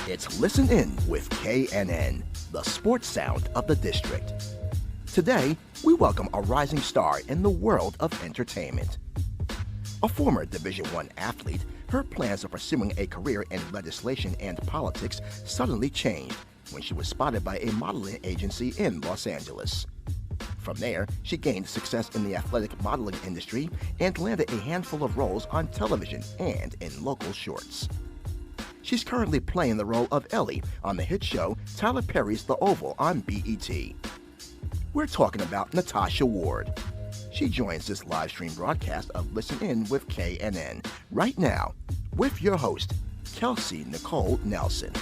It's Listen In with KNN, the sports sound of the district. Today, we welcome a rising star in the world of entertainment. A former Division I athlete, her plans of pursuing a career in legislation and politics suddenly changed when she was spotted by a modeling agency in Los Angeles. From there, she gained success in the athletic modeling industry and landed a handful of roles on television and in local shorts. She's currently playing the role of Ellie on the hit show Tyler Perry's The Oval on BET. We're talking about Natasha Ward. She joins this live stream broadcast of Listen In with KNN right now with your host, Kelsey Nicole Nelson.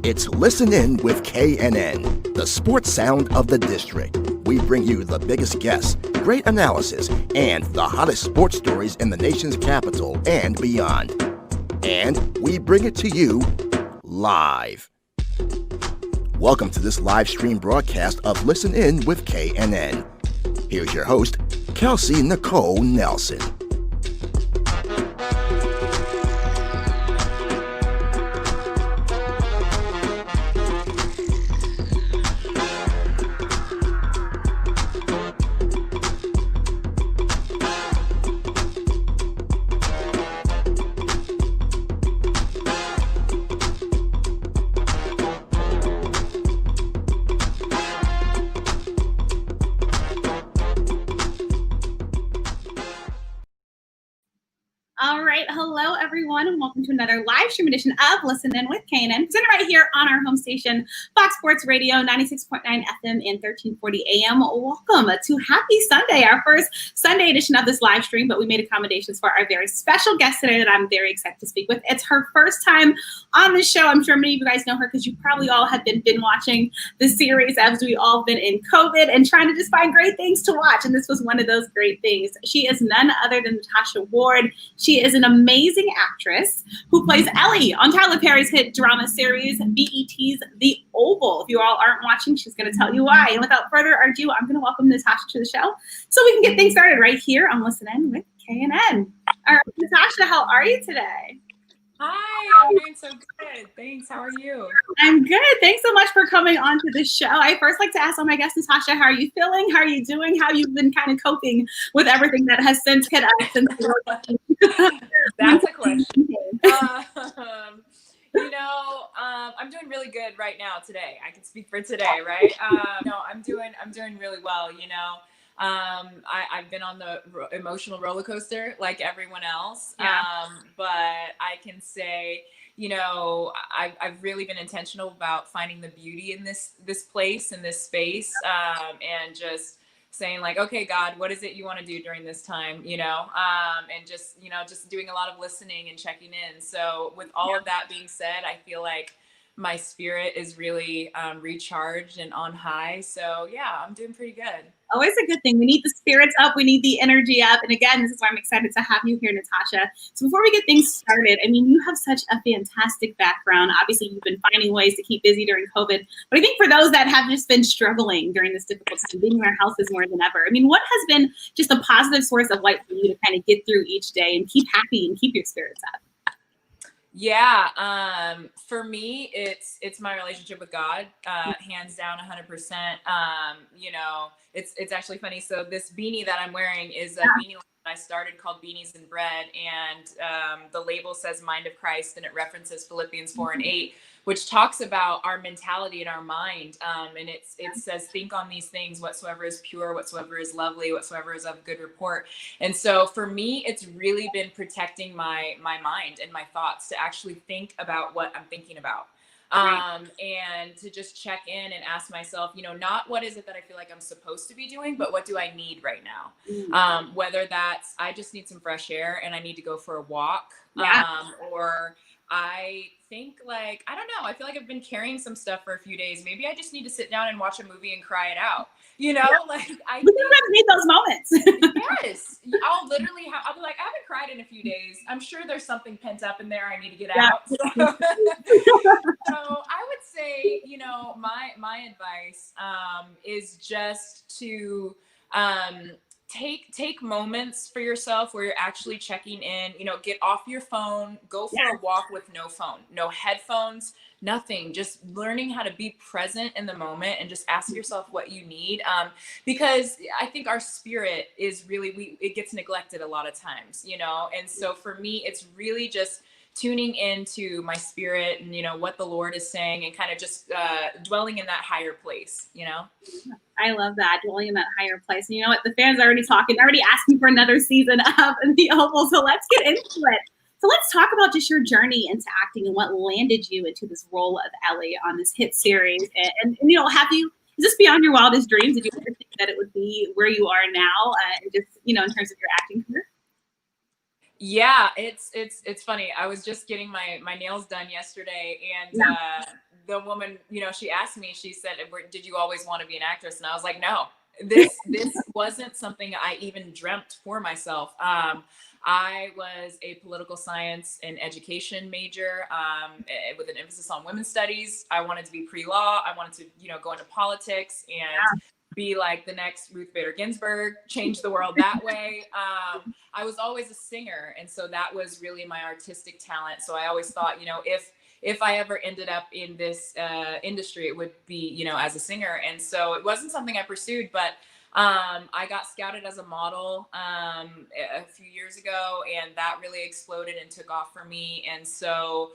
It's Listen In with KNN, the sports sound of the district. We bring you the biggest guests, great analysis, and the hottest sports stories in the nation's capital and beyond. And we bring it to you live. Welcome to this live stream broadcast of Listen In with KNN. Here's your host, Kelsey Nicole Nelson. All right. Hello, everyone, and welcome to another live stream edition of Listen In with KNN, presented right here on our home station, Fox Sports Radio, 96.9 FM and 1340 AM. Welcome to Happy Sunday, our first Sunday edition of this live stream, but we made accommodations for our very special guest today that I'm very excited to speak with. It's her first time on the show. I'm sure many of you guys know her because you probably all have been watching the series as we all been in COVID and trying to just find great things to watch. And this was one of those great things. She is none other than Natasha Ward. She is an amazing actress who plays Ellie on Tyler Perry's hit drama series, BET's The Oval. If you all aren't watching, she's going to tell you why. And without further ado, I'm going to welcome Natasha to the show so we can get things started right here on Listen In with KNN. All right, Natasha, how are you today? Hi, I'm doing so good. Thanks. How are you? I'm good. Thanks so much for coming on to the show. I first like to ask all my guests, Natasha, how are you feeling? How are you doing? How you've been kind of coping with everything that has since hit us? That's a question. I'm doing really good right now today. I can speak for today, right? I'm doing really well. I've been on the emotional roller coaster like everyone else. Yeah. But I can say, I've really been intentional about finding the beauty in this place, in this space, and just saying like, okay, God, what is it you want to do during this time? And just doing a lot of listening and checking in. So with all of that being said, I feel like my spirit is really recharged and on high. So yeah, I'm doing pretty good. Always a good thing. We need the spirits up. We need the energy up. And again, this is why I'm excited to have you here, Natasha. So before we get things started, I mean, you have such a fantastic background. Obviously, you've been finding ways to keep busy during COVID. But I think for those that have just been struggling during this difficult time, being in their houses more than ever, I mean, what has been just a positive source of light for you to kind of get through each day and keep happy and keep your spirits up? Yeah. For me, it's my relationship with God, hands down 100%. It's actually funny. So this beanie that I'm wearing is a beanie I started called Beanies and Bread, and the label says Mind of Christ, and it references Philippians 4:8, which talks about our mentality and our mind. And it says, think on these things, whatsoever is pure, whatsoever is lovely, whatsoever is of good report. And so for me, it's really been protecting my mind and my thoughts to actually think about what I'm thinking about. And to just check in and ask myself, not what is it that I feel like I'm supposed to be doing, but what do I need right now? Whether that's, I just need some fresh air and I need to go for a walk, or I think like, I don't know, I feel like I've been carrying some stuff for a few days. Maybe I just need to sit down and watch a movie and cry it out. Like I need those moments. Yes, I'll be like, I haven't cried in a few days. I'm sure there's something pent up in there I need to get out. So I would say, my advice is just to take moments for yourself where you're actually checking in, get off your phone, go for a walk with no phone, no headphones, nothing, just learning how to be present in the moment and just ask yourself what you need. Because I think our spirit is really, it gets neglected a lot of times, and so for me, it's really just tuning into my spirit and, what the Lord is saying and kind of just dwelling in that higher place, I love that, dwelling in that higher place. And you know what? The fans are already talking, already asking for another season of The Oval. So let's get into it. So let's talk about just your journey into acting and what landed you into this role of Ellie on this hit series. And is this beyond your wildest dreams? Did you ever think that it would be where you are now, just, in terms of your acting career? Yeah, it's funny. I was just getting my nails done yesterday, and the woman, she asked me, she said, did you always want to be an actress? And I was like, no, this wasn't something I even dreamt for myself. I was a political science and education major with an emphasis on women's studies. I wanted to be pre-law. I wanted to, go into politics and be like the next Ruth Bader Ginsburg, change the world that way. I was always a singer. And so that was really my artistic talent. So I always thought, if I ever ended up in this industry, it would be, as a singer. And so it wasn't something I pursued, but I got scouted as a model a few years ago, and that really exploded and took off for me. And so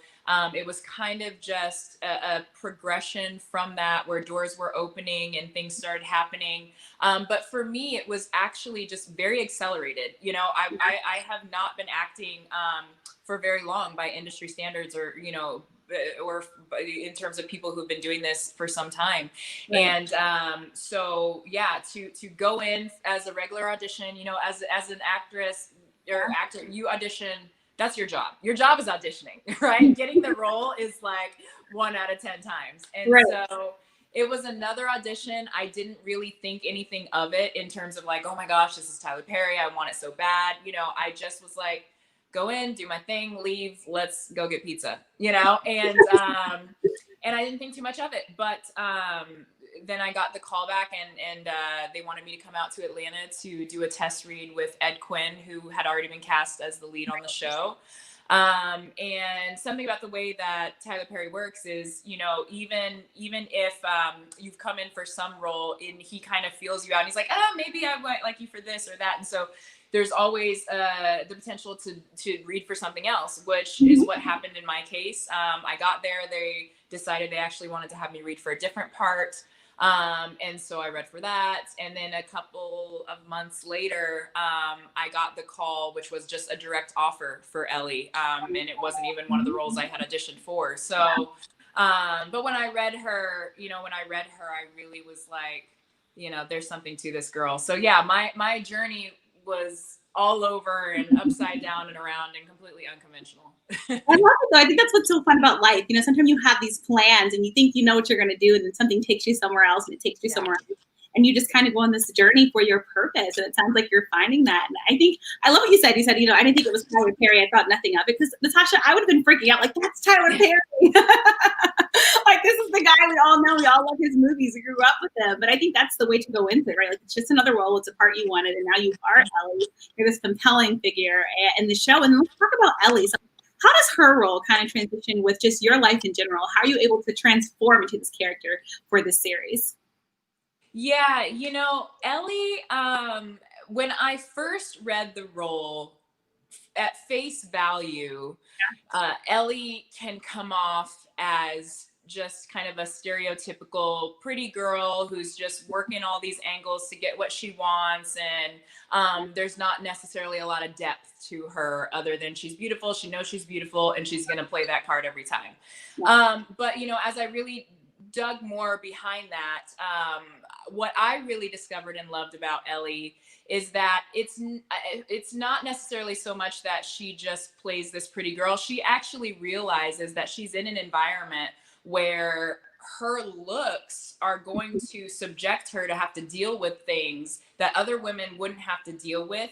it was kind of just a progression from that, where doors were opening and things started happening. But for me, it was actually just very accelerated. I have not been acting for very long by industry standards, or in terms of people who've been doing this for some time. Right. And so to go in as a regular audition, as an actress or actor, you audition. That's your job. Your job is auditioning, right? Getting the role is like 1 out of 10 times. And so it was another audition. I didn't really think anything of it in terms of like, oh my gosh, this is Tyler Perry. I want it so bad. I just was like, go in, do my thing, leave, let's go get pizza, and I didn't think too much of it. But then I got the call back, and they wanted me to come out to Atlanta to do a test read with Ed Quinn, who had already been cast as the lead on the show. And something about the way that Tyler Perry works is, even if you've come in for some role and he kind of feels you out, and he's like, maybe I might like you for this or that. And so there's always the potential to read for something else, which is what happened in my case. I got there, they decided they actually wanted to have me read for a different part. And so I read for that. And then a couple of months later, I got the call, which was just a direct offer for Ellie. And it wasn't even one of the roles I had auditioned for. So, but when I read her, I really was like, there's something to this girl. So yeah, my journey was all over and upside down and around and completely unconventional. I love it though. I think that's what's so fun about life. Sometimes you have these plans and you think you know what you're going to do, and then something takes you somewhere else, and it takes you somewhere else. And you just kind of go on this journey for your purpose. And it sounds like you're finding that. And I love what you said. You said, I didn't think it was Tyler Perry. I thought nothing of it. Because Natasha, I would have been freaking out. Like, that's Tyler Perry. Like, this is the guy we all know. We all love his movies. We grew up with him. But I think that's the way to go into it, right? Like, it's just another role. It's a part you wanted. And now you are Ellie. You're this compelling figure in the show. And let's talk about Ellie. So how does her role kind of transition with just your life in general? How are you able to transform into this character for this series? Yeah, Ellie, when I first read the role, at face value, Ellie can come off as just kind of a stereotypical pretty girl who's just working all these angles to get what she wants. And there's not necessarily a lot of depth to her other than she's beautiful. She knows she's beautiful and she's going to play that card every time. But, you know, as I really dug more behind that, what I really discovered and loved about Ellie is that it's not necessarily so much that she just plays this pretty girl. She actually realizes that she's in an environment where her looks are going to subject her to have to deal with things that other women wouldn't have to deal with,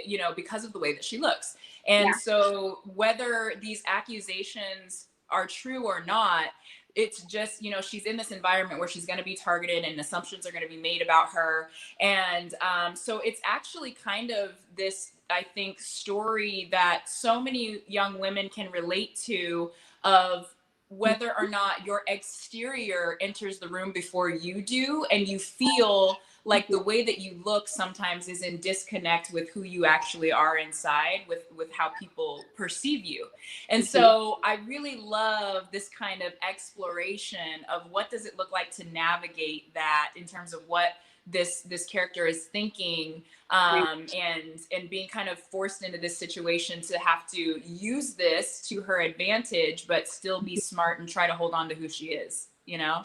you know, because of the way that she looks. And so whether these accusations are true or not, it's just, you know, she's in this environment where she's going to be targeted and assumptions are going to be made about her. And so it's actually kind of this, I think, story that so many young women can relate to, of whether or not your exterior enters the room before you do, and you feel like the way that you look sometimes is in disconnect with who you actually are inside, with how people perceive you. And so I really love this kind of exploration of what does it look like to navigate that in terms of what this character is thinking, and being kind of forced into this situation to have to use this to her advantage, but still be smart and try to hold on to who she is, you know?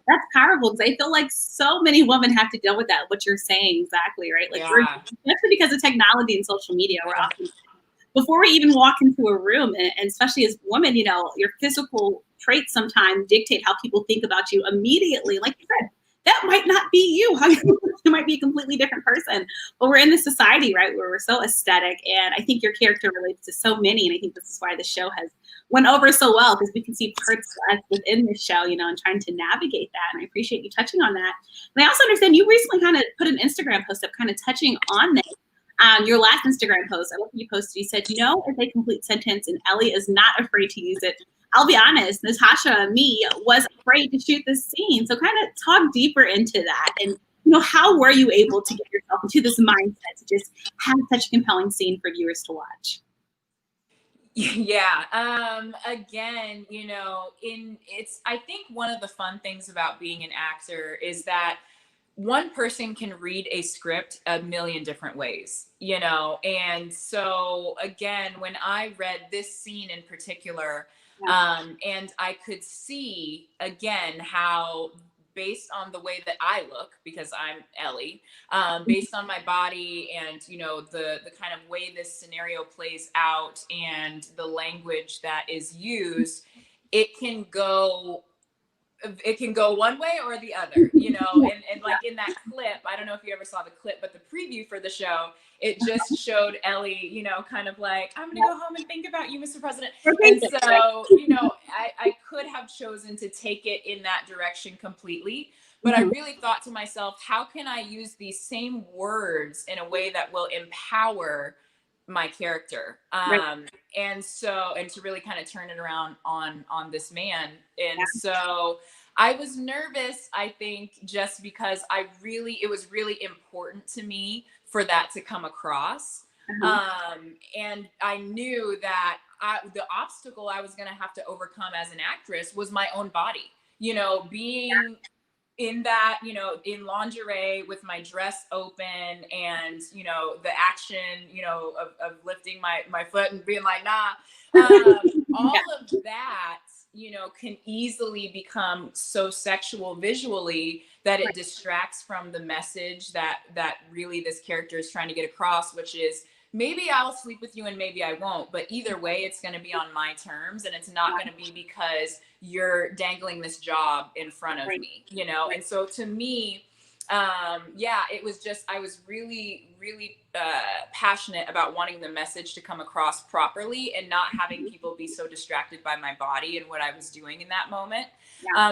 That's powerful, because I feel like so many women have to deal with that, what you're saying exactly, right? Like, especially because of technology and social media, we're often, before we even walk into a room, and especially as women, you know, your physical traits sometimes dictate how people think about you immediately. Like you said, that might not be you. You might be a completely different person. But we're in this society, right, where we're so aesthetic. And I think your character relates to so many. And I think this is why the show has went over so well, because we can see parts of us within the show, you know, and trying to navigate that. And I appreciate you touching on that. And I also understand you recently kind of put an Instagram post up kind of touching on this. Your last Instagram post, I love what you posted. You said, "No is a complete sentence, and Ellie is not afraid to use it." I'll be honest, Natasha and me was afraid to shoot this scene. So kind of talk deeper into that. And, you know, how were you able to get yourself into this mindset to just have such a compelling scene for viewers to watch? Yeah. Again, you know, I think one of the fun things about being an actor is that one person can read a script a million different ways, you know? And so again, when I read this scene in particular, and I could see again how, based on the way that I look, because I'm Ellie, based on my body and, you know, the kind of way this scenario plays out and the language that is used, it can go one way or the other, you know. And like in that clip, I don't know if you ever saw the clip, but the preview for the show, it just showed Ellie, you know, kind of like, "I'm gonna go home and think about you, Mr. President." And so, you know, I could have chosen to take it in that direction completely, but I really thought to myself, how can I use these same words in a way that will empower my character, and to really kind of turn it around on this man. And so I was nervous, I think, just because it was really important to me for that to come across. And I knew that the obstacle I was going to have to overcome as an actress was my own body, you know, being in that, you know, in lingerie with my dress open, and, you know, the action, you know, of lifting my foot and being like, nah, all of that, you know, can easily become so sexual visually that it distracts from the message that really this character is trying to get across, which is, maybe I'll sleep with you and maybe I won't, but either way, it's going to be on my terms, and it's not going to be because you're dangling this job in front of me, you know? And so to me, it was just, I was really, really passionate about wanting the message to come across properly and not having people be so distracted by my body and what I was doing in that moment.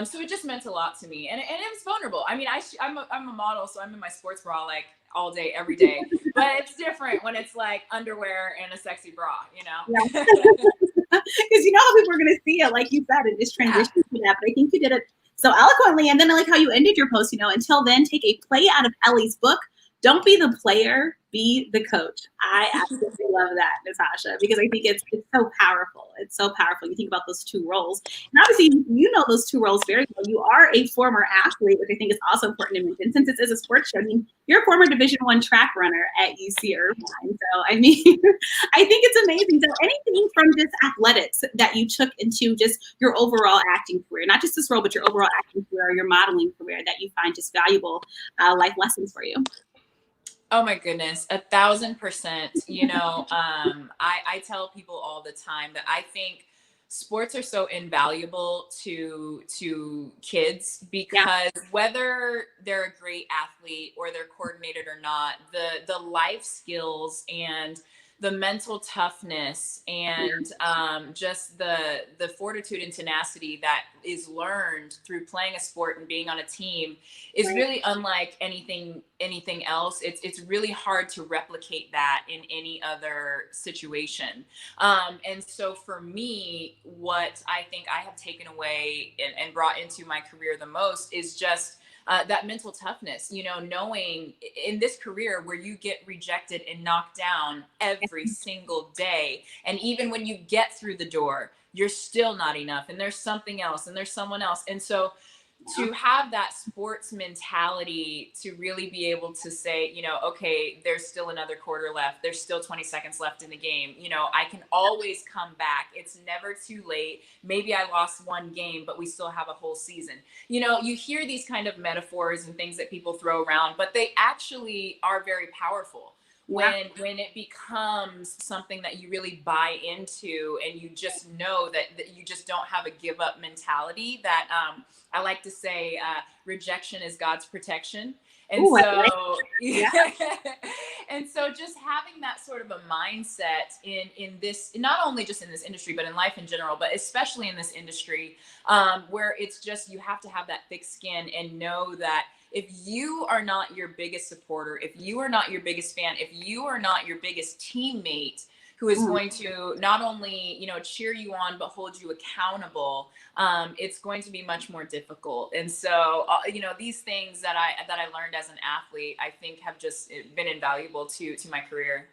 So it just meant a lot to me, and it was vulnerable. I mean, I'm a model, so I'm in my sports bra like all day, every day, but it's different when it's like underwear and a sexy bra, you know? Because you know how people are going to see it, like you said, and just transition to that. But I think you did it so eloquently. And then I like how you ended your post, you know, "Until then, take a play out of Ellie's book, Don't be the player, be the coach. I absolutely love that, Natasha, because I think it's so powerful. It's so powerful. You think about those two roles. And obviously, you know those two roles very well. You are a former athlete, which I think is also important to mention. Since this is a sports show, I mean, you're a former Division I track runner at UC Irvine. So, I mean, I think it's amazing. So anything from just athletics that you took into just your overall acting career, not just this role, but your overall acting career or your modeling career that you find just valuable life lessons for you? Oh my goodness, 1,000%. You know, I tell people all the time that I think sports are so invaluable to kids because whether they're a great athlete or they're coordinated or not, the life skills and the mental toughness and just the fortitude and tenacity that is learned through playing a sport and being on a team is really unlike anything else. It's really hard to replicate that in any other situation. And so for me, what I think I have taken away and brought into my career the most is just that mental toughness, you know, knowing in this career where you get rejected and knocked down every single day. And even when you get through the door, you're still not enough. And there's something else and there's someone else. And so to have that sports mentality, to really be able to say, you know, okay, there's still another quarter left. There's still 20 seconds left in the game. You know, I can always come back. It's never too late. Maybe I lost one game, but we still have a whole season. You know, you hear these kind of metaphors and things that people throw around, but they actually are very powerful. When it becomes something that you really buy into and you just know that you just don't have a give up mentality, that I like to say rejection is God's protection. And and so just having that sort of a mindset in this, not only just in this industry, but in life in general, but especially in this industry, where it's just, you have to have that thick skin and know that if you are not your biggest supporter, if you are not your biggest fan, if you are not your biggest teammate who is going to not only, you know, cheer you on, but hold you accountable, it's going to be much more difficult. And so, you know, these things that I learned as an athlete, I think have just been invaluable to my career.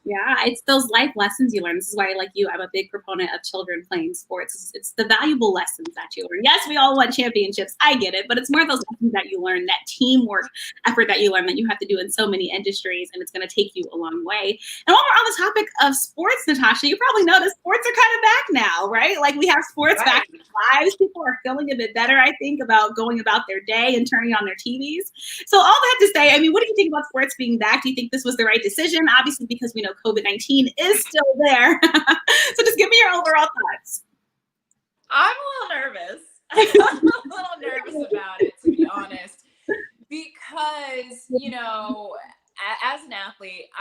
Yeah, it's those life lessons you learn. This is why, like you, I'm a big proponent of children playing sports. It's the valuable lessons that you learn. Yes, we all want championships. I get it. But it's more of those lessons that you learn, that teamwork effort that you learn that you have to do in so many industries. And it's going to take you a long way. And while we're on the topic of sports, Natasha, you probably noticed sports are kind of back now, right? Like we have sports back in our lives. People are feeling a bit better, I think, about going about their day and turning on their TVs. So all that to say, I mean, what do you think about sports being back? Do you think this was the right decision? Obviously, because we know COVID-19 is still there. So just give me your overall thoughts. I'm a little nervous. I'm a little nervous about it, to be honest, because, you know, as an athlete,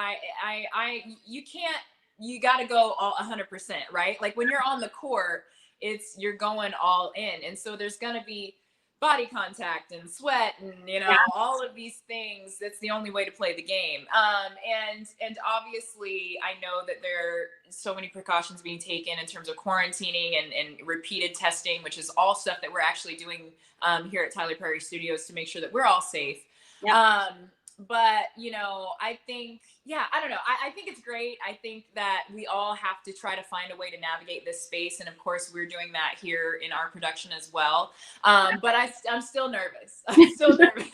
you got to go all 100%, right? Like when you're on the court, you're going all in. And so there's going to be body contact and sweat and, you know, all of these things. That's the only way to play the game. And obviously I know that there are so many precautions being taken in terms of quarantining and repeated testing, which is all stuff that we're actually doing here at Tyler Perry Studios to make sure that we're all safe. But, you know, I think, I don't know. I think it's great. I think that we all have to try to find a way to navigate this space. And of course, we're doing that here in our production as well. But I'm still nervous. I'm still nervous.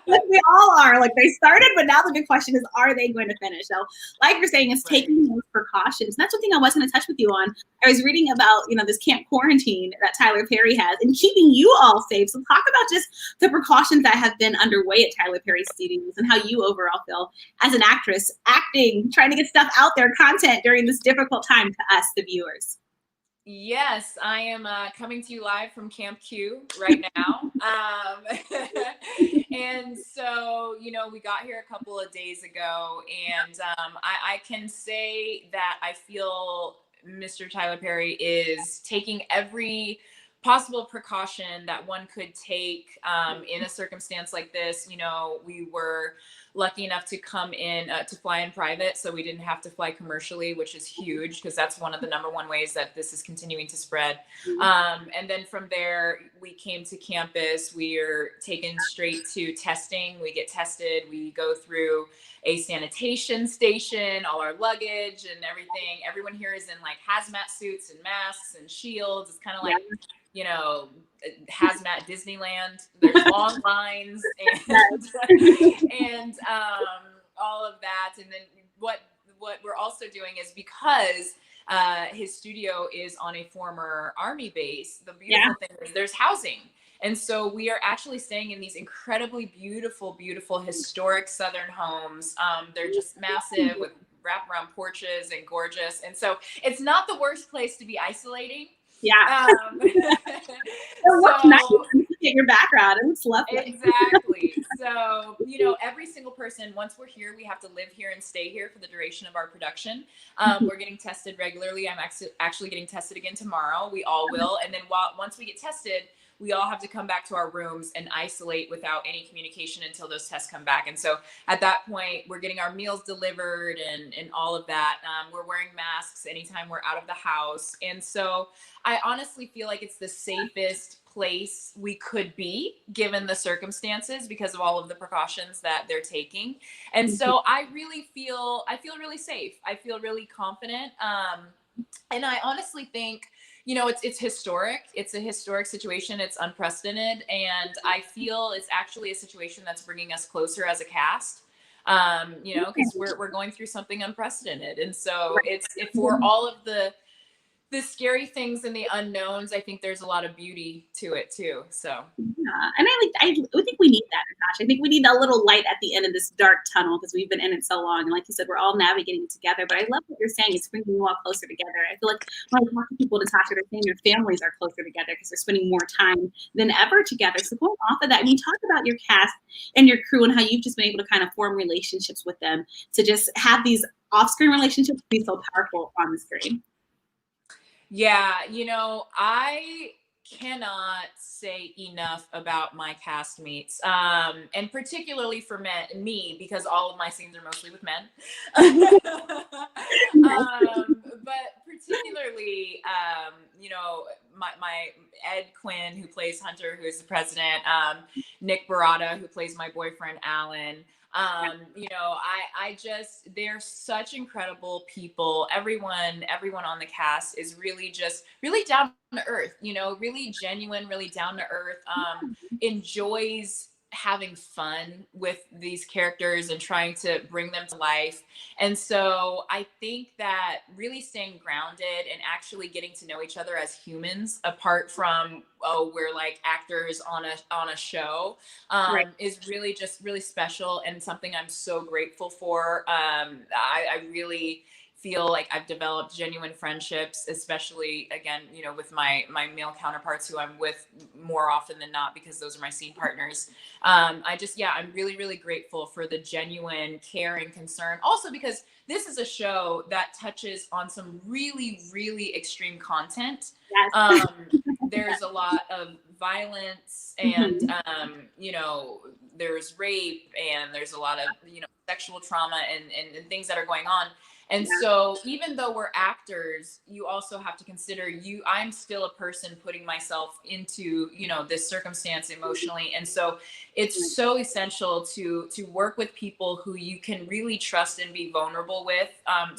We all are. Like they started, but now the big question is, are they going to finish? So like you're saying, it's taking those precautions. And that's one thing I was going to touch with you on. I was reading about, you know, this camp quarantine that Tyler Perry has and keeping you all safe. So talk about just the precautions that have been underway at Tyler Perry Studios and how you overall feel as an actress, acting, trying to get stuff out there, content during this difficult time to us, the viewers. Yes, I am coming to you live from Camp Q right now. And so, you know, we got here a couple of days ago, and I can say that I feel Mr. Tyler Perry is taking every possible precaution that one could take in a circumstance like this. You know, we were lucky enough to come in to fly in private, so we didn't have to fly commercially, which is huge because that's one of the number one ways that this is continuing to spread. And then from there, we came to campus. We are taken straight to testing. We get tested. We go through a sanitation station, all our luggage and everything. Everyone here is in like hazmat suits and masks and shields. It's kind of like, you know, hazmat Disneyland. There's long lines and all of that. And then what we're also doing is, because his studio is on a former Army base, the beautiful thing is there's housing. And so we are actually staying in these incredibly beautiful, beautiful historic Southern homes. They're just massive with wraparound porches and gorgeous. And so it's not the worst place to be isolating. Yeah. Nice. Get your background. It looks lovely. Exactly. So, you know, every single person, once we're here, we have to live here and stay here for the duration of our production. We're getting tested regularly. I'm actually getting tested again tomorrow. We all will. And then once we get tested, we all have to come back to our rooms and isolate without any communication until those tests come back. And so at that point, we're getting our meals delivered and all of that. We're wearing masks anytime we're out of the house. And so I honestly feel like it's the safest place we could be given the circumstances because of all of the precautions that they're taking. And so I feel really safe. I feel really confident. And I honestly think, you know, it's historic. It's a historic situation. It's unprecedented. And I feel it's actually a situation that's bringing us closer as a cast, you know, because we're going through something unprecedented. And so it's for all of the scary things and the unknowns, I think there's a lot of beauty to it too. So yeah, and I think we need that, Natasha. I think we need a little light at the end of this dark tunnel because we've been in it so long. And like you said, we're all navigating it together. But I love what you're saying. It's bringing you all closer together. I feel like when I talk to people, Natasha, they're saying their families are closer together because they're spending more time than ever together. So going off of that, and you talk about your cast and your crew and how you've just been able to kind of form relationships with them to just have these off-screen relationships be so powerful on the screen. Yeah, you know, I cannot say enough about my castmates, and particularly for me, because all of my scenes are mostly with men. But particularly, you know, my Ed Quinn, who plays Hunter, who is the president, Nick Barada, who plays my boyfriend, Alan. You know, they're such incredible people. Everyone on the cast is really down to earth, you know, really genuine, really down to earth, enjoys having fun with these characters and trying to bring them to life. And so I think that really staying grounded and actually getting to know each other as humans, apart from, we're like actors on a show, is really just really special and something I'm so grateful for. I really feel like I've developed genuine friendships, especially again, you know, with my male counterparts who I'm with more often than not, because those are my scene partners. I'm really, really grateful for the genuine care and concern. Also because this is a show that touches on some really, really extreme content. Yes. There's a lot of violence and, you know, there's rape and there's a lot of, you know, sexual trauma and things that are going on. And so even though we're actors, you also have to consider I'm still a person putting myself into, you know, this circumstance emotionally. And so it's so essential to work with people who you can really trust and be vulnerable with,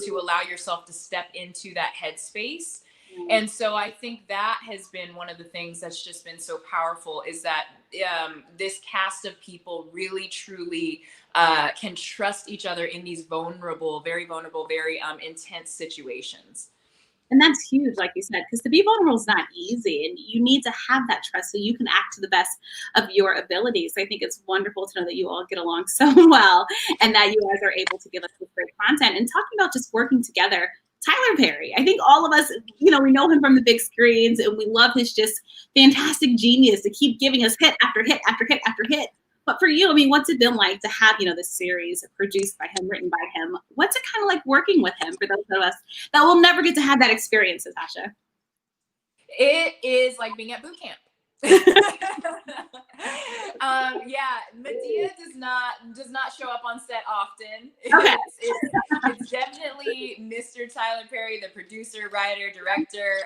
to allow yourself to step into that headspace. And so I think that has been one of the things that's just been so powerful, is that this cast of people really, truly can trust each other in these very intense situations. And that's huge, like you said, because to be vulnerable is not easy, and you need to have that trust so you can act to the best of your abilities. I think it's wonderful to know that you all get along so well and that you guys are able to give us this great content. And talking about just working together, Tyler Perry, I think all of us, you know, we know him from the big screens and we love his just fantastic genius to keep giving us hit after hit after hit after hit. But for you, I mean, what's it been like to have, you know, this series produced by him, written by him? What's it kind of like working with him for those of us that will never get to have that experience, Natasha? It is like being at boot camp. Yeah, Medea does not show up on set often. Okay. It's definitely Mr. Tyler Perry, the producer, writer, director,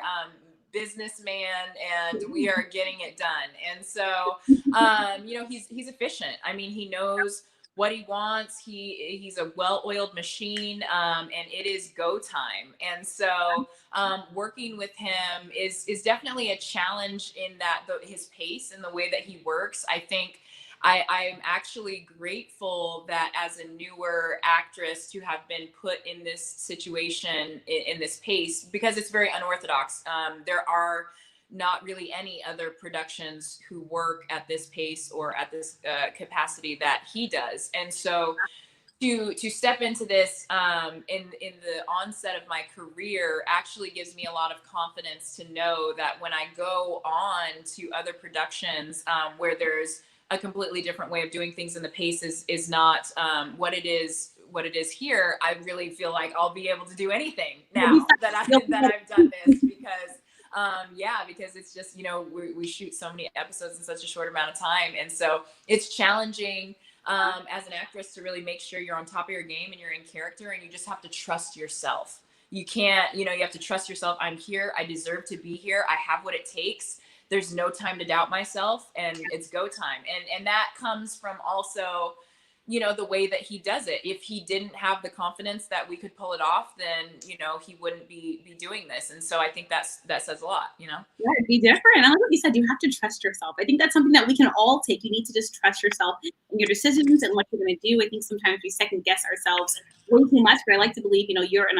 businessman, and we are getting it done. And so, he's efficient. I mean, he knows what he wants. He's a well-oiled machine, and it is go time. And so, working with him is definitely a challenge in that his pace and the way that he works. I think I'm actually grateful that as a newer actress to have been put in this situation in this pace, because it's very unorthodox. There are not really any other productions who work at this pace or at this capacity that he does. And so to step into this in the onset of my career actually gives me a lot of confidence to know that when I go on to other productions where there's a completely different way of doing things and the pace is not what it is here, I really feel like I'll be able to do anything now that I've done this, because it's just, we shoot so many episodes in such a short amount of time. And so it's challenging as an actress to really make sure you're on top of your game and you're in character, and you just have to trust yourself. You can't, you have to trust yourself. I'm here. I deserve to be here. I have what it takes. There's no time to doubt myself, and it's go time. And that comes from also, the way that he does it. If he didn't have the confidence that we could pull it off, then, he wouldn't be doing this. And so I think that says a lot, Yeah, it'd be different. I like what you said, you have to trust yourself. I think that's something that we can all take. You need to just trust yourself in your decisions and what you're going to do. I think sometimes we second guess ourselves way too much, but I like to believe, you're in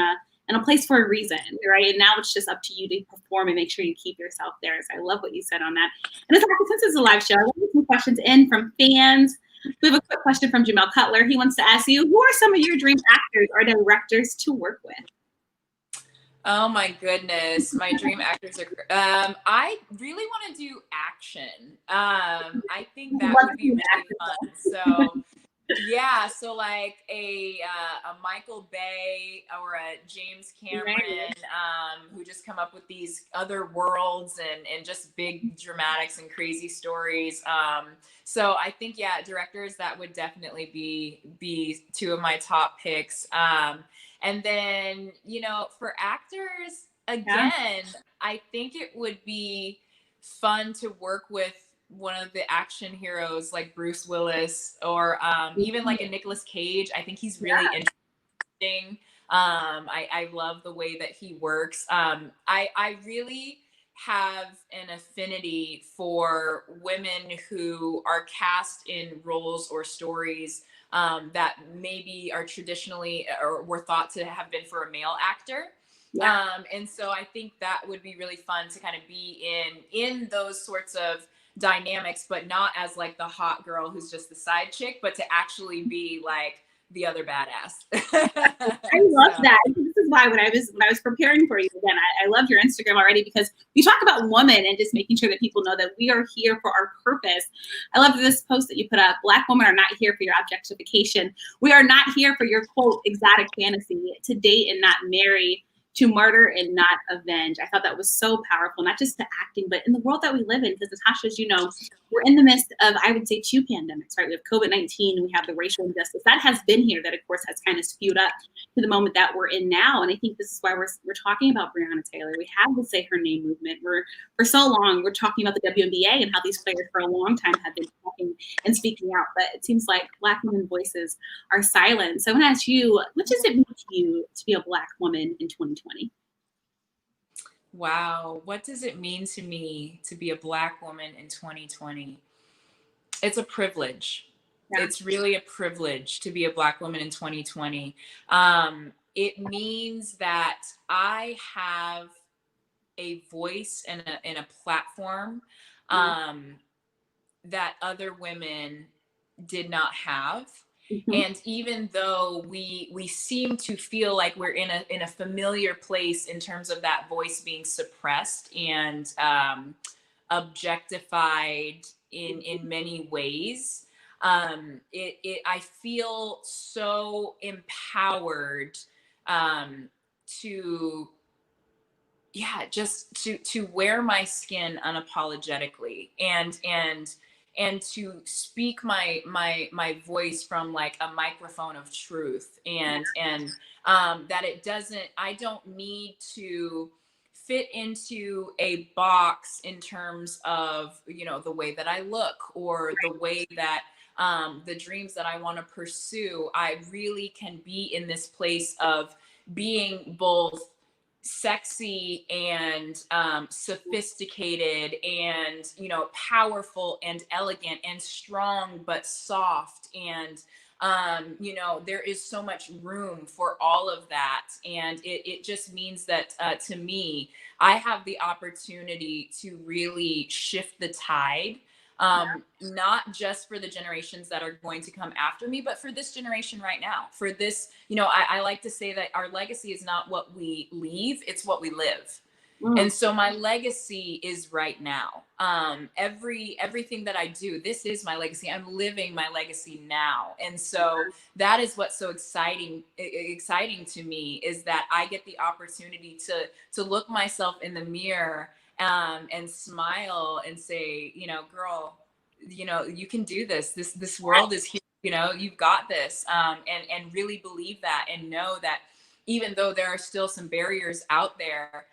a place for a reason, right? And now it's just up to you to perform and make sure you keep yourself there. So I love what you said on that. And since it's a live show, I want to get some questions in from fans. We have a quick question from Jamel Cutler. He wants to ask you, who are some of your dream actors or directors to work with? Oh my goodness, my dream actors are. I really want to do action. I think that would be really fun. So, yeah, so like a Michael Bay or a James Cameron, who just come up with these other worlds and just big dramatics and crazy stories. So I think, directors, that would definitely be two of my top picks. And then, for actors, again, I think it would be fun to work with one of the action heroes like Bruce Willis or even like a Nicolas Cage. I think he's really interesting. I love the way that he works. I really have an affinity for women who are cast in roles or stories that maybe are traditionally or were thought to have been for a male actor. And so I think that would be really fun to kind of be in those sorts of dynamics, but not as like the hot girl who's just the side chick, but to actually be like the other badass. I love that. This is why when I was preparing for you again, I loved your Instagram already, because you talk about women and just making sure that people know that we are here for our purpose. I love this post that you put up. Black women are not here for your objectification. We are not here for your quote exotic fantasy, to date and not marry, to murder and not avenge. I thought that was so powerful, not just the acting, but in the world that we live in. Because Natasha, as you know, we're in the midst of, I would say, two pandemics, right? We have COVID-19 and we have the racial injustice that has been here, that of course has kind of skewed up to the moment that we're in now. And I think this is why we're talking about Breonna Taylor. We have the Say Her Name movement. For so long, we're talking about the WNBA and how these players for a long time have been talking and speaking out. But it seems like Black women voices are silent. So I want to ask you, what does it mean to you to be a Black woman in 2020? Wow. What does it mean to me to be a Black woman in 2020? It's a privilege. Yeah. It's really a privilege to be a Black woman in 2020. It means that I have a voice and a platform that other women did not have. Mm-hmm. And even though we seem to feel like we're in a familiar place in terms of that voice being suppressed and objectified in many ways, I feel so empowered to yeah, just to wear my skin unapologetically, and to speak my voice from like a microphone of truth, and that it doesn't, I don't need to fit into a box in terms of, you know, the way that I look or the way that the dreams that I want to pursue. I really can be in this place of being both sexy and sophisticated and, you know, powerful and elegant and strong but soft, and you know, there is so much room for all of that, and it just means that to me, I have the opportunity to really shift the tide, not just for the generations that are going to come after me, but for this generation right now. For this, you know, I like to say that our legacy is not what we leave, it's what we live. And so my legacy is right now. Everything that I do, this is my legacy. I'm living my legacy now. And so that is what's so exciting to me, is that I get the opportunity to look myself in the mirror and smile and say, you know, girl, you know, you can do this. This world is here. You know, you've got this, and really believe that, and know that even though there are still some barriers out there,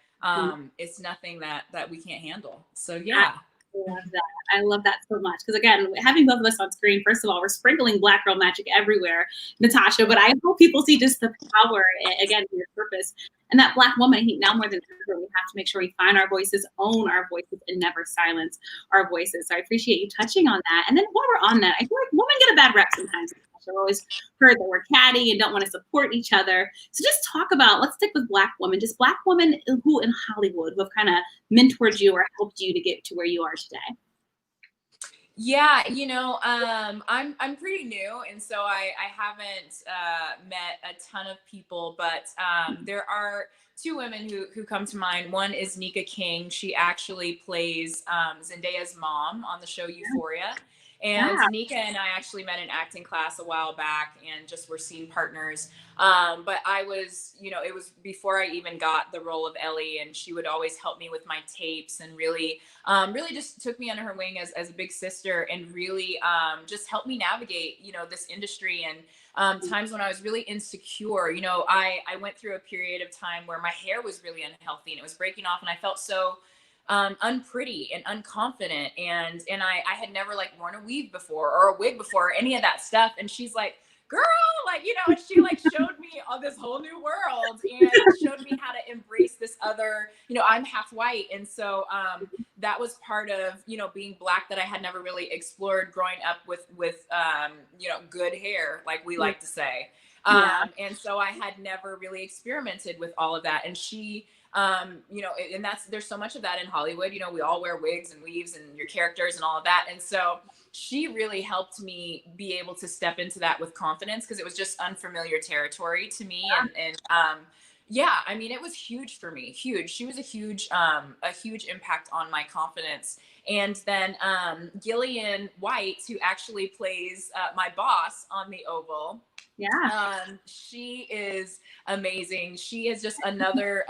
it's nothing that we can't handle. So yeah. I love that. I love that so much. Because again, having both of us on screen, first of all, we're sprinkling Black girl magic everywhere, Natasha. But I hope people see just the power, again, your purpose. And that Black woman, now more than ever, we have to make sure we find our voices, own our voices, and never silence our voices. So I appreciate you touching on that. And then while we're on that, I feel like women get a bad rep sometimes. I've always heard that we're catty and don't want to support each other. So just talk about, let's stick with Black women, just Black women who in Hollywood who have kind of mentored you or helped you to get to where you are today. Yeah, you know, I'm pretty new, and so I haven't met a ton of people, but there are two women who come to mind. One is Nika King. She actually plays Zendaya's mom on the show Euphoria. And Nika and I actually met in acting class a while back and just were scene partners. But I was, you know, it was before I even got the role of Ellie, and she would always help me with my tapes and really just took me under her wing as a big sister, and really just helped me navigate, you know, this industry. And times when I was really insecure, you know, I went through a period of time where my hair was really unhealthy and it was breaking off, and I felt so unpretty and unconfident, and I had never like worn a weave before or a wig before or any of that stuff. And she's like, girl, like, you know, and she like showed me on this whole new world and showed me how to embrace this other, you know, I'm half white. And so that was part of, you know, being Black that I had never really explored growing up with you know, good hair, like we like to say. And so I had never really experimented with all of that. And she, you know, and there's so much of that in Hollywood. You know, we all wear wigs and weaves and your characters and all of that. And so she really helped me be able to step into that with confidence, because it was just unfamiliar territory to me. And yeah, I mean, it was huge for me. Huge. She was a huge impact on my confidence. And then Gillian White, who actually plays my boss on The Oval. She is amazing. She is just another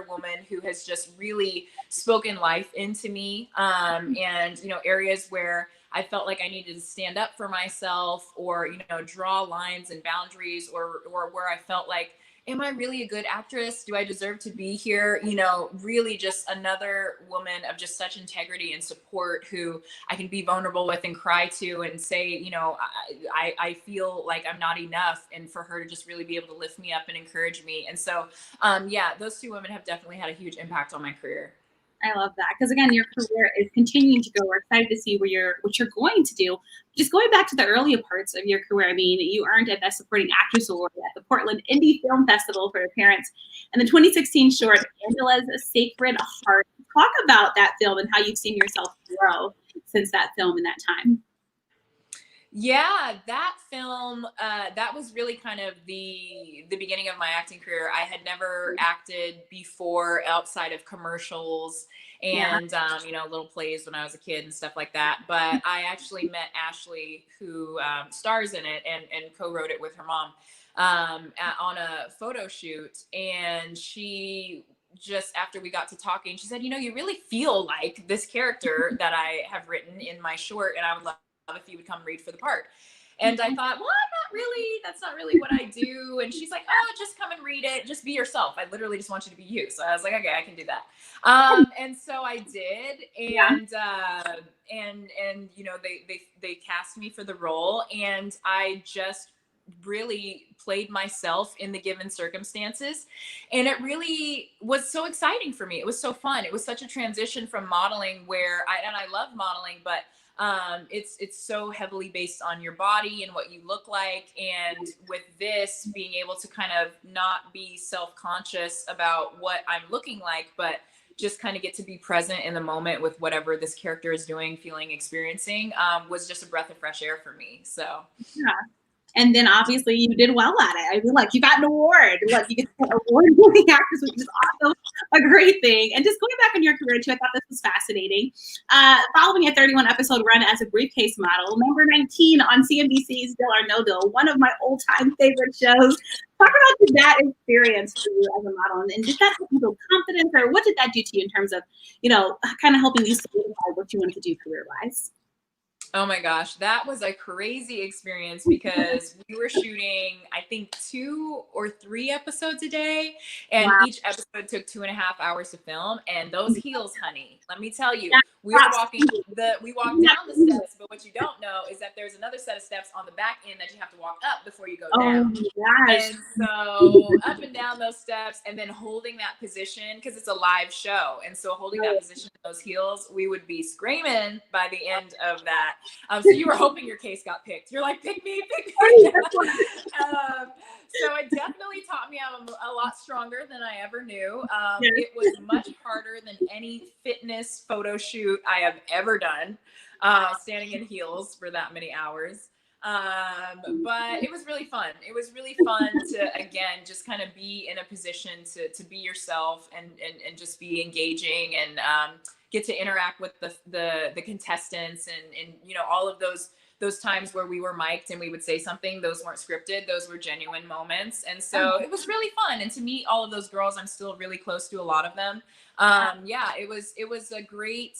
woman who has just really spoken life into me. And, you know, areas where I felt like I needed to stand up for myself, or, you know, draw lines and boundaries, or where I felt like, am I really a good actress? Do I deserve to be here? You know, really just another woman of just such integrity and support, who I can be vulnerable with and cry to and say, you know, I feel like I'm not enough, and for her to just really be able to lift me up and encourage me. And so, yeah, those two women have definitely had a huge impact on my career. I love that, because again, your career is continuing to go. We're excited to see what you're going to do. Just going back to the earlier parts of your career, I mean, you earned a Best Supporting Actress Award at the Portland Indie Film Festival for your appearance, and the 2016 short Angela's Sacred Heart. Talk about that film and how you've seen yourself grow since that film and that time. Yeah, that film, that was really kind of the beginning of my acting career. I had never acted before outside of commercials and, you know, little plays when I was a kid and stuff like that. But I actually met Ashley, who stars in it and co-wrote it with her mom on a photo shoot. And she just after we got to talking, she said, you really feel like this character that I have written in my short, and I would love if you would come read for the part. And I thought, well, that's not really what I do. And she's like, oh, just come and read it. Just be yourself. I literally just want you to be you. So I was like, okay, I can do that. And so I did. And, and they cast me for the role, and I just really played myself in the given circumstances. And it really was so exciting for me. It was so fun. It was such a transition from modeling where I love modeling, but it's so heavily based on your body and what you look like. And with this, being able to kind of not be self-conscious about what I'm looking like, but just kind of get to be present in the moment with whatever this character is doing, feeling, experiencing, was just a breath of fresh air for me. So yeah. And then obviously you did well at it. I mean, like, you got an award. Look, you get an award-winning actress, which is also a great thing. And just going back on your career too, I thought this was fascinating. Following a 31-episode run as a briefcase model, number 19 on CNBC's Deal or No Deal, one of my old-time favorite shows. Talk about that experience for you as a model, and did that help you build confidence, or what did that do to you in terms of, kind of helping you solidify what you wanted to do career-wise? Oh my gosh, that was a crazy experience because we were shooting, I think, 2 or 3 episodes a day, and each episode took 2.5 hours to film. And those heels, honey, let me tell you, we walked down the steps, but what you don't know is that there's another set of steps on the back end that you have to walk up before you go down. And so up and down those steps, and then holding that position, because it's a live show, and so holding that position in those heels, we would be screaming by the end of that. So you were hoping your case got picked. You're like, pick me. So it definitely taught me I'm a lot stronger than I ever knew. It was much harder than any fitness photo shoot I have ever done, standing in heels for that many hours. But it was really fun. It was really fun to, again, just kind of be in a position to be yourself and just be engaging and get to interact with the contestants and all of those times where we were mic'd and we would say something. Those weren't scripted. Those were genuine moments. And so it was really fun. And to meet all of those girls, I'm still really close to a lot of them. It was a great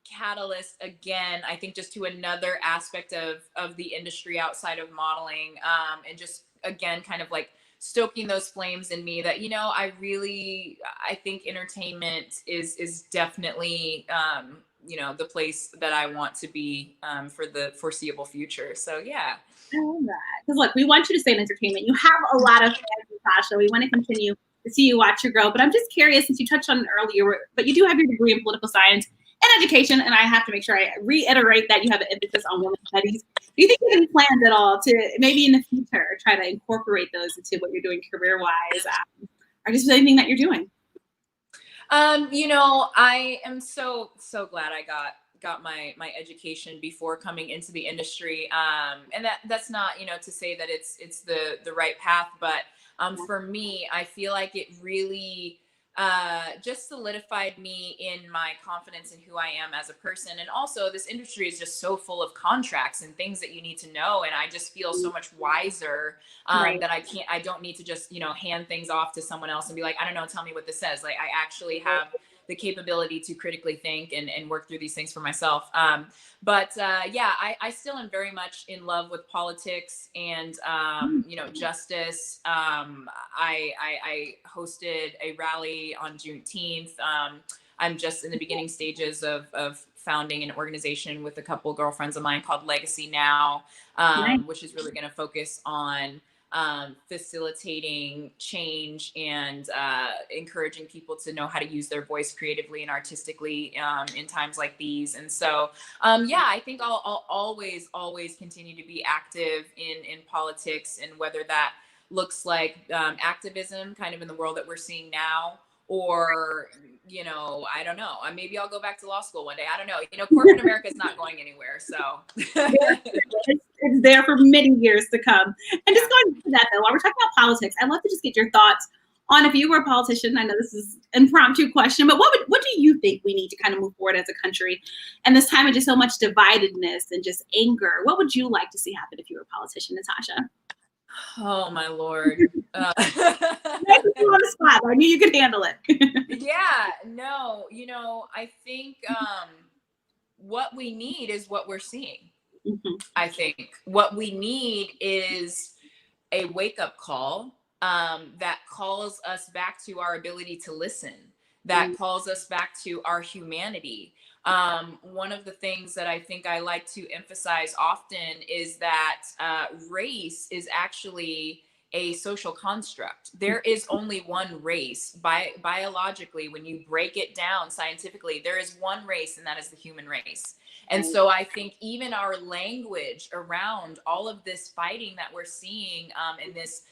catalyst, again, I think, just to another aspect of the industry outside of modeling, and just, again, kind of like stoking those flames in me that, I think entertainment is definitely, the place that I want to be for the foreseeable future. So, yeah. I love that. Because, look, we want you to stay in entertainment. You have a lot of fans, Natasha. We want to continue to see you watch your grow. But I'm just curious, since you touched on it earlier, but you do have your degree in political science and education, and I have to make sure I reiterate that you have an emphasis on women's studies. Do you think you have any plans at all to maybe in the future try to incorporate those into what you're doing career-wise, or just anything that you're doing? I am so glad I got my education before coming into the industry. And that's not, to say that it's the right path, but for me, I feel like it really just solidified me in my confidence in who I am as a person. And also, this industry is just so full of contracts and things that you need to know. And I just feel so much wiser that I don't need to just, hand things off to someone else and be like, I don't know, tell me what this says. Like, I actually have the capability to critically think and work through these things for myself. I still am very much in love with politics and, justice. I hosted a rally on Juneteenth. I'm just in the beginning stages of founding an organization with a couple girlfriends of mine called Legacy Now, which is really going to focus on facilitating change and encouraging people to know how to use their voice creatively and artistically in times like these. And so, I think I'll always continue to be active in politics, and whether that looks like activism kind of in the world that we're seeing now, or, I don't know. Maybe I'll go back to law school one day. I don't know. Corporate America is not going anywhere. So it's there for many years to come. And just going to that, though, while we're talking about politics, I'd love to just get your thoughts on, if you were a politician. I know this is an impromptu question, but what do you think we need to kind of move forward as a country? And this time of just so much dividedness and just anger, what would you like to see happen if you were a politician, Natasha? Oh my Lord. You on the spot. I knew you could handle it. Yeah, no, I think what we need is what we're seeing. Mhm. I think what we need is a wake-up call that calls us back to our ability to listen, that calls us back to our humanity. One of the things that I think I like to emphasize often is that race is actually a social construct. There is only one race. Biologically, when you break it down scientifically, there is one race, and that is the human race. And so I think even our language around all of this fighting that we're seeing in this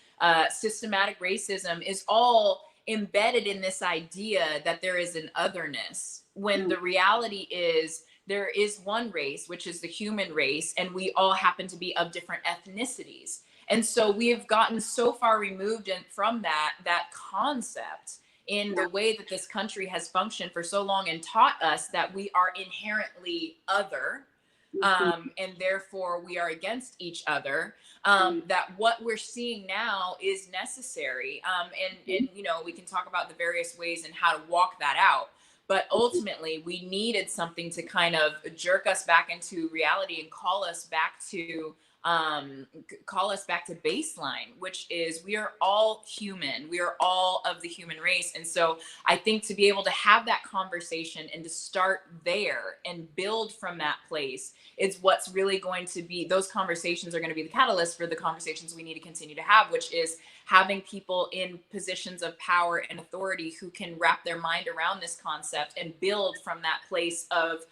systematic racism is all embedded in this idea that there is an otherness, when the reality is there is one race, which is the human race, and we all happen to be of different ethnicities. And so we have gotten so far removed from that concept in the way that this country has functioned for so long, and taught us that we are inherently other, and therefore we are against each other, that what we're seeing now is necessary. And we can talk about the various ways and how to walk that out. But ultimately, we needed something to kind of jerk us back into reality and call us back to baseline, which is we are all human. We are all of the human race. And so I think to be able to have that conversation and to start there and build from that place is what's really going to be, those conversations are going to be the catalyst for the conversations we need to continue to have, which is having people in positions of power and authority who can wrap their mind around this concept and build from that place of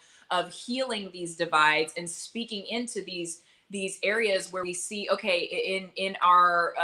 healing these divides and speaking into these areas where we see, okay, in our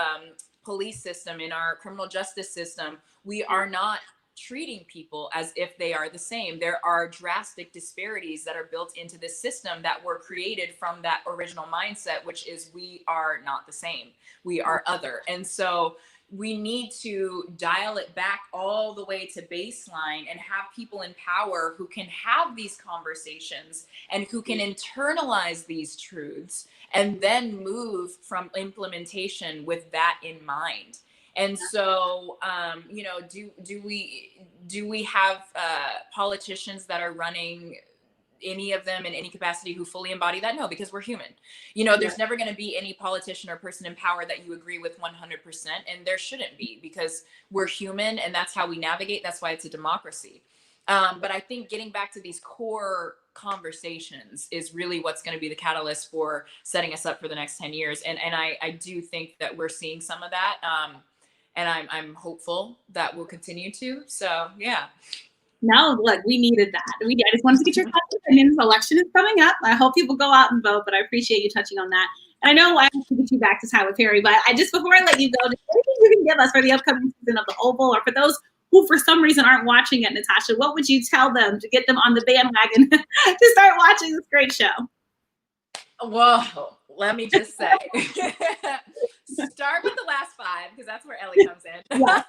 police system, in our criminal justice system, we are not treating people as if they are the same. There are drastic disparities that are built into this system that were created from that original mindset, which is we are not the same. We are other. And so we need to dial it back all the way to baseline and have people in power who can have these conversations and who can internalize these truths and then move from implementation with that in mind. And so, do we have politicians that are running, any of them in any capacity, who fully embody that? No, because we're human. There's never going to be any politician or person in power that you agree with 100%, and there shouldn't be, because we're human and that's how we navigate. That's why it's a democracy. But I think getting back to these core conversations is really what's going to be the catalyst for setting us up for the next 10 years. And I do think that we're seeing some of that. And I'm hopeful that we'll continue to. So, yeah. No, look, we needed that. I just wanted to get your thoughts and opinions. The election is coming up. I hope people go out and vote, but I appreciate you touching on that. And I know I have to get you back to Tyler Perry, but before I let you go, just anything you can give us for the upcoming season of The Oval, or for those who for some reason aren't watching it, Natasha, what would you tell them to get them on the bandwagon to start watching this great show? Whoa, let me just say, start with the last 5, because that's where Ellie comes in. Yeah.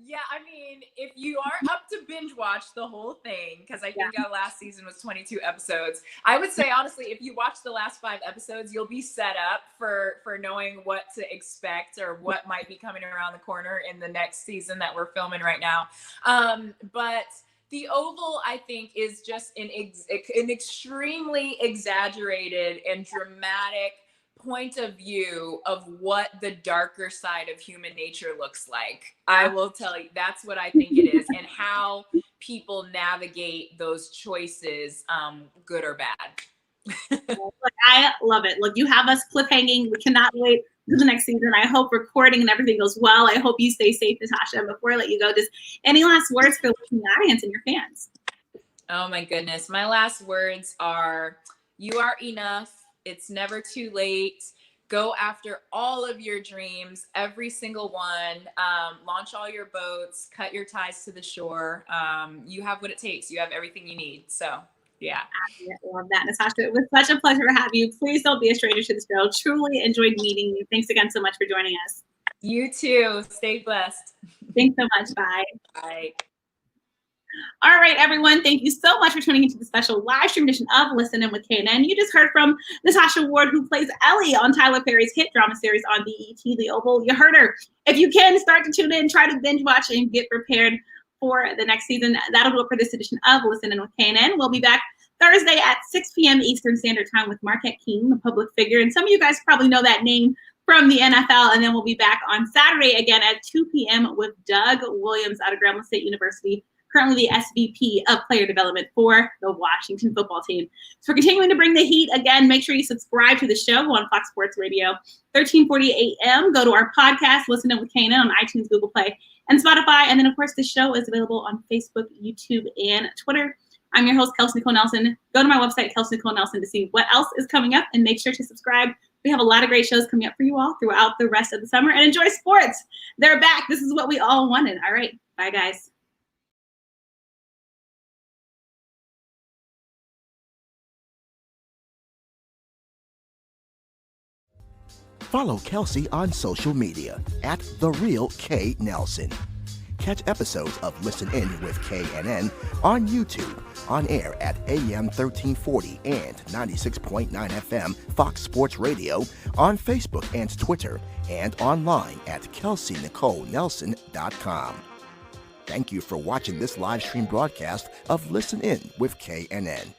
Yeah, I mean, if you are up to binge watch the whole thing, because I think our last season was 22 episodes, I would say, honestly, if you watch the last 5 episodes, you'll be set up for knowing what to expect or what might be coming around the corner in the next season that we're filming right now. But The Oval, I think, is just an extremely exaggerated and dramatic point of view of what the darker side of human nature looks like. I will tell you, that's what I think it is, and how people navigate those choices, good or bad. I love it. Look, you have us cliffhanging. We cannot wait for the next season. I hope recording and everything goes well. I hope you stay safe, Natasha. And before I let you go, just any last words for the listening audience and your fans? Oh my goodness. My last words are, you are enough. It's never too late. Go after all of your dreams, every single one. Launch all your boats, cut your ties to the shore. You have what it takes. You have everything you need. So, yeah. I love that, Natasha. It was such a pleasure to have you. Please don't be a stranger to the show. Truly enjoyed meeting you. Thanks again so much for joining us. You too. Stay blessed. Thanks so much. Bye. Bye. All right, everyone. Thank you so much for tuning into the special live stream edition of Listen In with KNN. You just heard from Natasha Ward, who plays Ellie on Tyler Perry's hit drama series on BET, The Oval. You heard her. If you can, start to tune in, try to binge watch, and get prepared for the next season. That'll do it for this edition of Listen In with KNN. We'll be back Thursday at 6 p.m. Eastern Standard Time with Marquette King, the public figure. And some of you guys probably know that name from the NFL. And then we'll be back on Saturday again at 2 p.m. with Doug Williams out of Grambling State University, currently the SVP of Player Development for the Washington football team. So we're continuing to bring the heat. Again, make sure you subscribe to the show on Fox Sports Radio, 1340 a.m. Go to our podcast, Listen In with KNN on iTunes, Google Play, and Spotify. And then, of course, the show is available on Facebook, YouTube, and Twitter. I'm your host, Kelsey Nicole Nelson. Go to my website, Kelsey Nicole Nelson, to see what else is coming up, and make sure to subscribe. We have a lot of great shows coming up for you all throughout the rest of the summer. And enjoy sports. They're back. This is what we all wanted. All right. Bye, guys. Follow Kelsey on social media at @TheRealKNelson. Catch episodes of Listen In with KNN on YouTube, on air at AM 1340 and 96.9 FM Fox Sports Radio, on Facebook and Twitter, and online at KelseyNicoleNelson.com. Thank you for watching this live stream broadcast of Listen In with KNN.